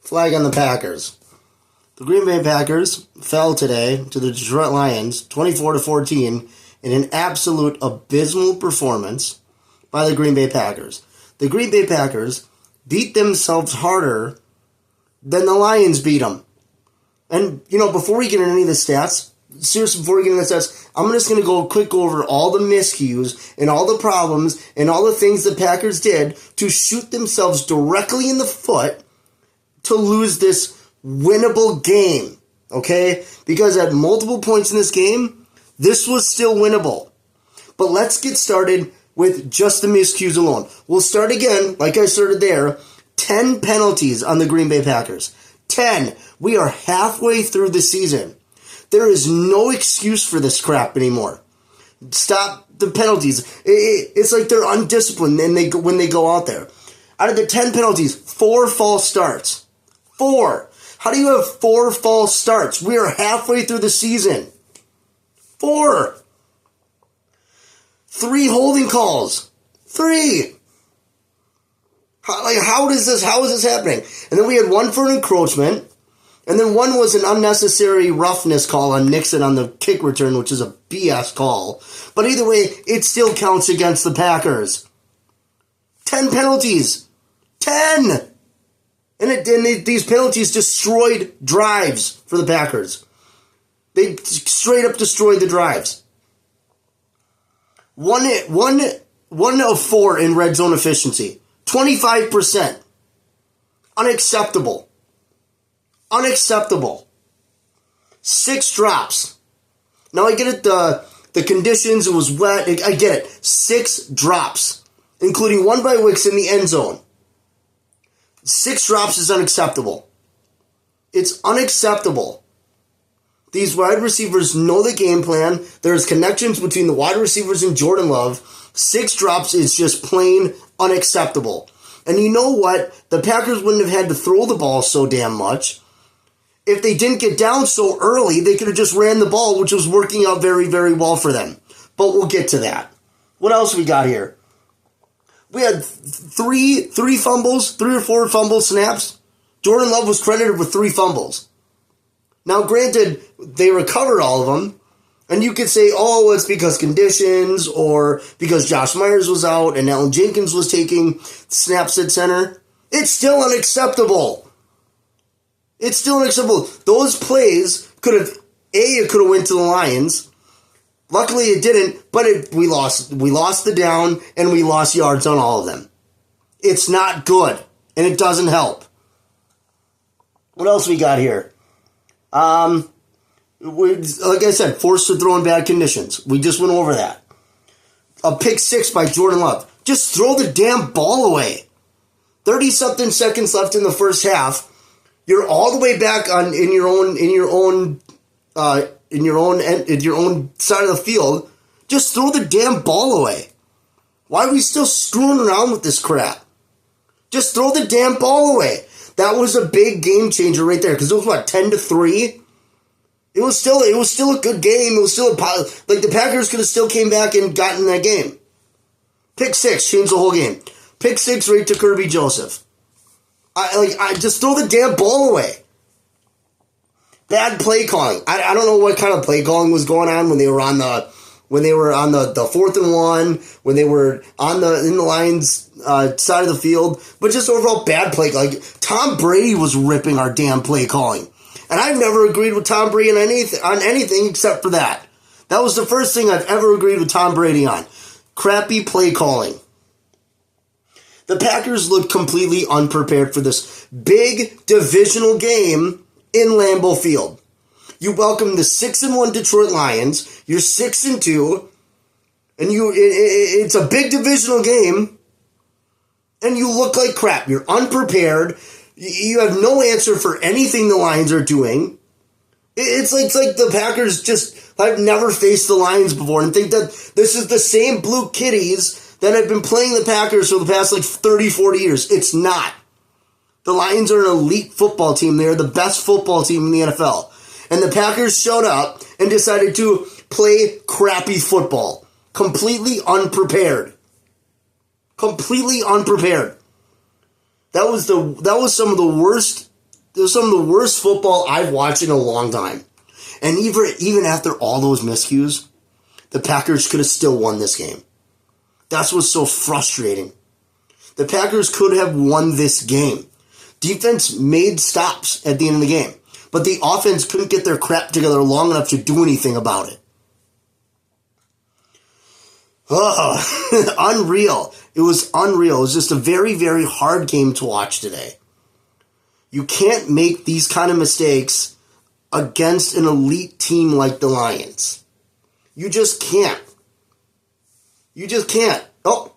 Flag on the Packers. The Green Bay Packers fell today to the Detroit Lions 24-14 in an absolute abysmal performance by the Green Bay Packers. The Green Bay Packers beat themselves harder than the Lions beat them. And, before we get into any of the stats, seriously, before we get into the stats, I'm just going to go over all the miscues and all the problems and all the things the Packers did to shoot themselves directly in the foot to lose this winnable game, okay? Because at multiple points in this game, this was still winnable. But let's get started with just the miscues alone. We'll start again, like I started there, 10 penalties on the Green Bay Packers. 10. We are halfway through the season. There is no excuse for this crap anymore. Stop the penalties. It's like they're undisciplined when they go out there. Out of the 10 penalties, 4 false starts. 4. How do you have 4 false starts? We are halfway through the season. 4. 3 holding calls. 3. How is this happening? And then we had 1 for an encroachment. And then 1 was an unnecessary roughness call on Nixon on the kick return, which is a BS call. But either way, it still counts against the Packers. 10 penalties. 10! And these penalties destroyed drives for the Packers. They straight up destroyed the drives. 1 of 4 in red zone efficiency. 25%. Unacceptable. Unacceptable. 6 drops. Now I get it, the conditions, it was wet, I get it. 6 drops, including 1 by Wicks in the end zone. 6 drops is unacceptable. It's unacceptable. These wide receivers know the game plan. There's connections between the wide receivers and Jordan Love. 6 drops is just plain unacceptable. And you know what? The Packers wouldn't have had to throw the ball so damn much. If they didn't get down so early, they could have just ran the ball, which was working out very, very well for them. But we'll get to that. What else we got here? We had 3 fumbles, 3 or 4 fumble snaps. Jordan Love was credited with 3 fumbles. Now, granted, they recovered all of them. And you could say, oh, it's because conditions or because Josh Myers was out and Allen Jenkins was taking snaps at center. It's still unacceptable. It's still unacceptable. Those plays could have went to the Lions. Luckily, it didn't, but we lost the down, and we lost yards on all of them. It's not good, and it doesn't help. What else we got here? Like I said, forced to throw in bad conditions. We just went over that. A pick 6 by Jordan Love. Just throw the damn ball away. 30-something seconds left in the first half. You're all the way back in your own side of the field. Just throw the damn ball away. Why are we still screwing around with this crap? Just throw the damn ball away. That was a big game changer right there, because it was 10-3. It was still a good game. It was still the Packers could have still came back and gotten that game. Pick 6 changed the whole game. Pick 6 right to Kirby Joseph. I just throw the damn ball away. Bad play calling. I don't know what kind of play calling was going on when they were on the 4th and 1, when they were in the Lions side of the field, but just overall bad play. Like Tom Brady was ripping our damn play calling, and I've never agreed with Tom Brady on anything except for that. That was the first thing I've ever agreed with Tom Brady on. Crappy play calling. The Packers looked completely unprepared for this big divisional game in Lambeau Field. You welcome the 6-1 Detroit Lions. You're 6-2, and it's a big divisional game, and you look like crap. You're unprepared. You have no answer for anything the Lions are doing. It's like the Packers just have never faced the Lions before and think that this is the same Blue Kitties that have been playing the Packers for the past 30, 40 years. It's not. The Lions are an elite football team. They're the best football team in the NFL. And the Packers showed up and decided to play crappy football. Completely unprepared. Completely unprepared. That was some of the worst. It was some of the worst football I've watched in a long time. And even after all those miscues, the Packers could have still won this game. That's what's so frustrating. The Packers could have won this game. Defense made stops at the end of the game, but the offense couldn't get their crap together long enough to do anything about it. Unreal. It was unreal. It was just a very, very hard game to watch today. You can't make these kind of mistakes against an elite team like the Lions. You just can't. You just can't. Oh,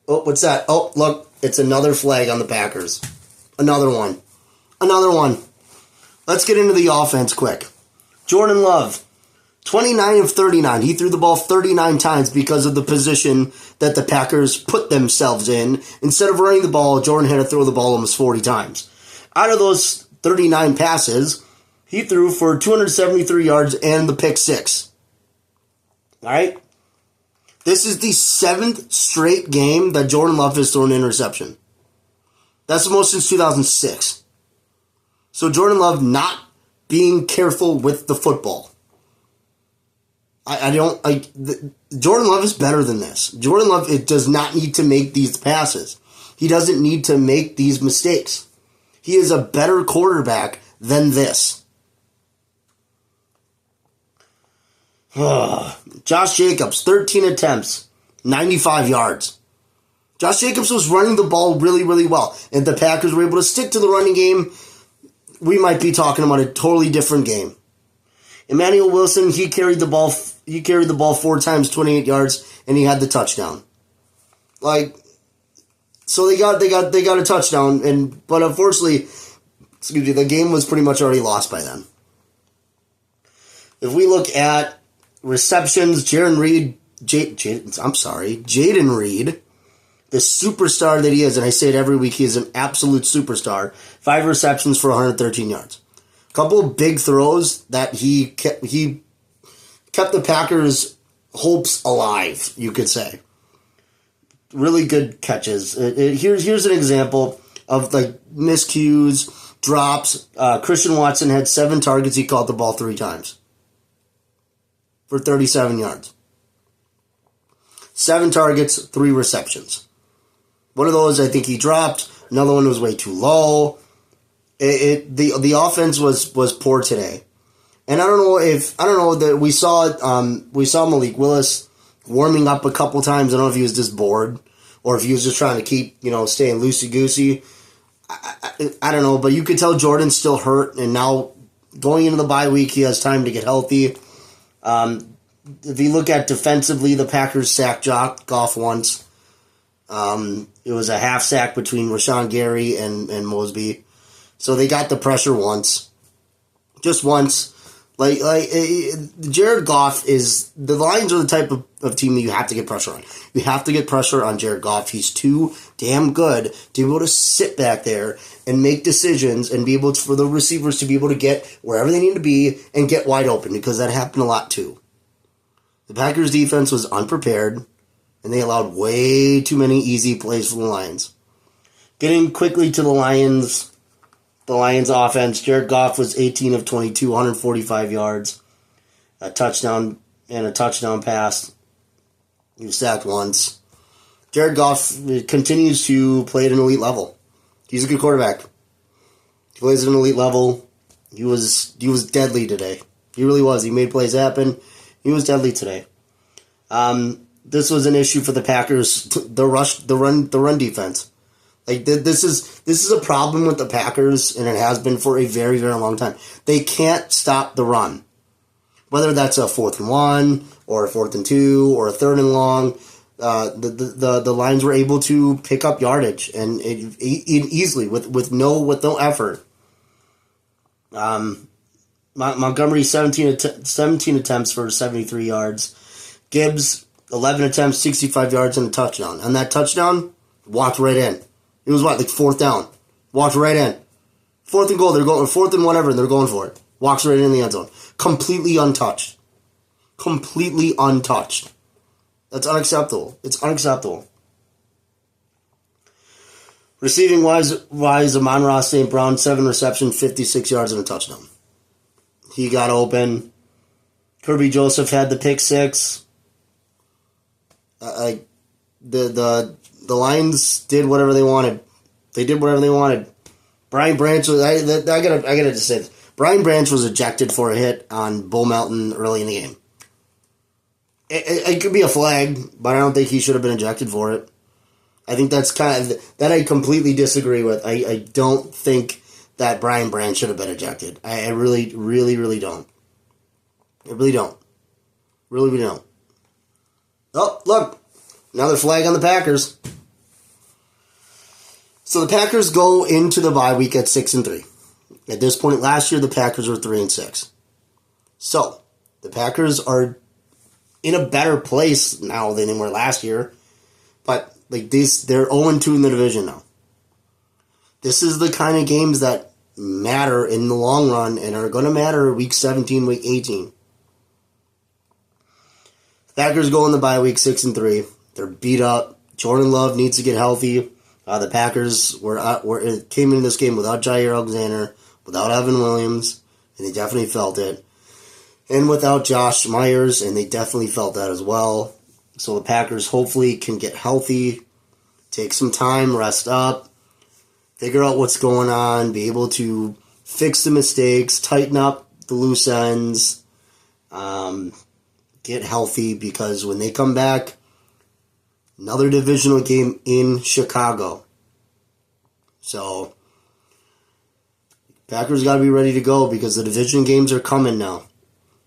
what's that? Oh, look, it's another flag on the Packers. Another one. Let's get into the offense quick. Jordan Love, 29 of 39. He threw the ball 39 times because of the position that the Packers put themselves in. Instead of running the ball, Jordan had to throw the ball almost 40 times. Out of those 39 passes, he threw for 273 yards and the pick six. All right? This is the 7th straight game that Jordan Love has thrown an interception. That's the most since 2006. So Jordan Love not being careful with the football. Jordan Love is better than this. Jordan Love does not need to make these passes. He doesn't need to make these mistakes. He is a better quarterback than this. Josh Jacobs, 13 attempts, 95 yards. Josh Jacobs was running the ball really, really well. If the Packers were able to stick to the running game, we might be talking about a totally different game. Emmanuel Wilson, he carried the ball 4 times, 28 yards, and he had the touchdown. So they got a touchdown, but unfortunately, the game was pretty much already lost by then. If we look at receptions, Jaden Reed, the superstar that he is, and I say it every week, he is an absolute superstar. 5 receptions for 113 yards. A couple of big throws that he kept the Packers' hopes alive, you could say. Really good catches. Here's an example of miscues, drops. Christian Watson had 7 targets. He caught the ball 3 times for 37 yards. 7 targets, 3 receptions. One of those I think he dropped. Another one was way too low. The offense was poor today, and I don't know that we saw Malik Willis warming up a couple times. I don't know if he was just bored or if he was just trying to keep staying loosey goosey. I don't know, but you could tell Jordan's still hurt, and now going into the bye week, he has time to get healthy. If you look at defensively, the Packers sacked Goff once. It was a half sack between Rashawn Gary and Mosby. So they got the pressure once. Just once. Jared Goff the Lions are the type of team that you have to get pressure on. You have to get pressure on Jared Goff. He's too damn good to be able to sit back there and make decisions and be able for the receivers to be able to get wherever they need to be and get wide open, because that happened a lot too. The Packers defense was unprepared, and they allowed way too many easy plays from the Lions. Getting quickly to the Lions offense, Jared Goff was 18 of 22, 145 yards, a touchdown and a touchdown pass. He was sacked once. Jared Goff continues to play at an elite level. He's a good quarterback. He plays at an elite level. He was deadly today. He really was. He made plays happen. He was deadly today. This was an issue for the Packers. The run defense. This is a problem with the Packers, and it has been for a very, very long time. They can't stop the run. Whether that's a 4th and 1, or a 4th and 2, or a 3rd and long, the Lions were able to pick up yardage and easily with no effort. Montgomery 17 attempts for 73 yards. Gibbs 11 attempts, 65 yards, and a touchdown. And that touchdown walked right in. It was 4th down. Walked right in. 4th and goal, they're going 4th and whatever, and they're going for it. Walks right in the end zone. Completely untouched. Completely untouched. That's unacceptable. It's unacceptable. Receiving wise, Amon-Ra St. Brown, 7 receptions, 56 yards, and a touchdown. He got open. Kirby Joseph had the pick 6. The Lions did whatever they wanted. They did whatever they wanted. Brian Branch was I gotta just say this. Brian Branch was ejected for a hit on Bull Melton early in the game. It could be a flag, but I don't think he should have been ejected for it. I think that's that I completely disagree with. I don't think that Brian Branch should have been ejected. I really, really, really don't. I really don't. Really, really don't. Oh, look. Another flag on the Packers. So the Packers go into the bye week at 6-3. At this point last year, the Packers were 3-6. So the Packers are in a better place now than they were last year. But like this, they're 0-2 in the division now. This is the kind of games that matter in the long run and are going to matter week 17, week 18. Packers go in the bye week 6-3. They're beat up. Jordan Love needs to get healthy. The Packers came into this game without Jair Alexander, without Evan Williams, and they definitely felt it. And without Josh Myers, and they definitely felt that as well. So the Packers hopefully can get healthy, take some time, rest up, figure out what's going on, be able to fix the mistakes, tighten up the loose ends, get healthy, because when they come back, another divisional game in Chicago. So, Packers got to be ready to go because the division games are coming now.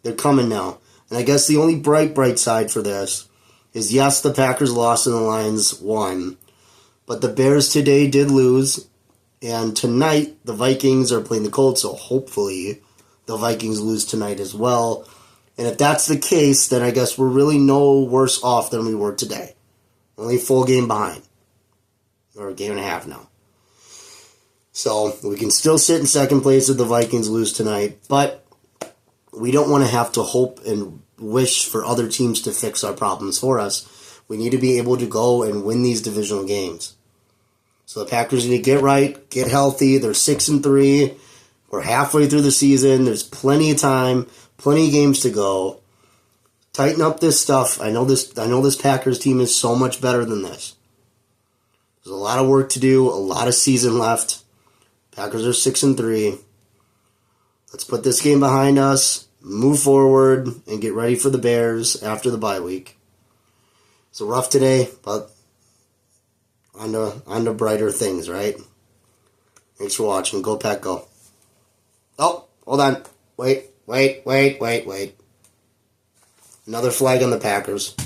They're coming now. And I guess the only bright side for this is, yes, the Packers lost and the Lions won. But the Bears today did lose. And tonight, the Vikings are playing the Colts. So hopefully, the Vikings lose tonight as well. And if that's the case, then I guess we're really no worse off than we were today. Only a full game behind. Or a game and a half now. So, we can still sit in second place if the Vikings lose tonight. But we don't want to have to hope and wish for other teams to fix our problems for us. We need to be able to go and win these divisional games. So the Packers need to get right, get healthy. They're 6-3. We're halfway through the season. There's plenty of time, plenty of games to go. Tighten up this stuff. I know this Packers team is so much better than this. There's a lot of work to do, a lot of season left. Packers are 6-3. Let's put this game behind us, move forward, and get ready for the Bears after the bye week. It's rough today, but on to brighter things, right? Thanks for watching. Go Pack, go. Oh, hold on. Wait. Another flag on the Packers.